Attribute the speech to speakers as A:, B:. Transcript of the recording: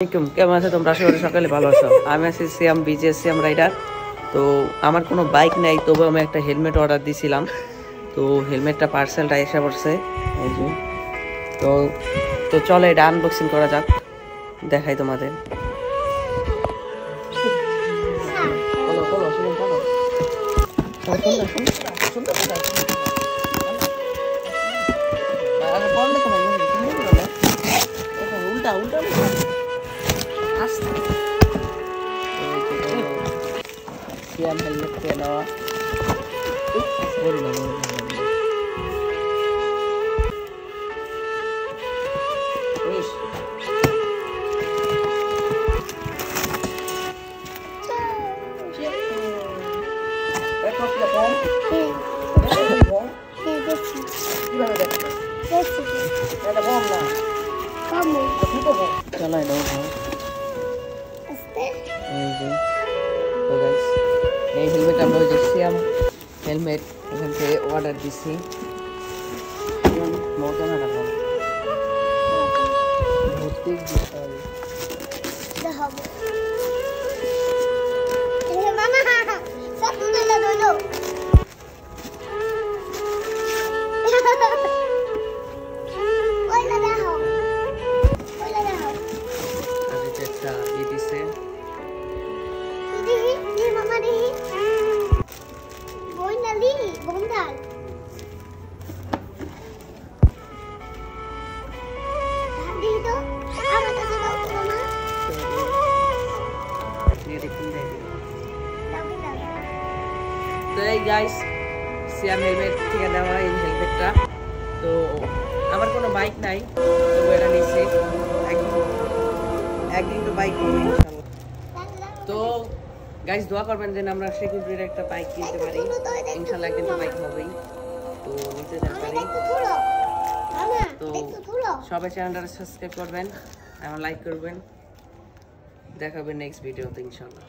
A: কেমন আছো তোমরা? আশা করি সকালে ভালো আছো। আমি আছি সিয়াম বিজে সিয়াম রাইডার। তো আমার কোনো বাইক নেই, তবু আমি একটা হেলমেট অর্ডার দিয়েছিলাম। তো হেলমেটটা পার্সেলটা এসে পড়ছে এই যে। তো তো চলো এটা আনবক্সিং করা যাক, দেখাই তোমাদের। উল্টা উল্টা সিয়াম হেলমেট খেয়ে নেওয়া। এই হেলমেট আমরা ওই যে সিয়াম হেলমেট এখান থেকে অর্ডার দিচ্ছি। তো এই গাইস সিয়াম হেলমেট থেকে দেওয়া এই হেলমেটটা। তো আমার কোনো বাইক নাই, তো এটা নিচ্ছি। একদিন তো বাইক কিনবো ইনশাআল্লাহ। তো গাইস দোয়া করবেন যেন আমরা সিকিউরিটির একটা বাইক কিনতে পারি ইনশাআল্লাহ। একদিন তো বাইক হবেই, তো নিতে পারি। তো সবাই চ্যানেলটা সাবস্ক্রাইব করবেন, আমার লাইক করবেন। দেখা হবে নেক্সট ভিডিওতে ইনশাআল্লাহ।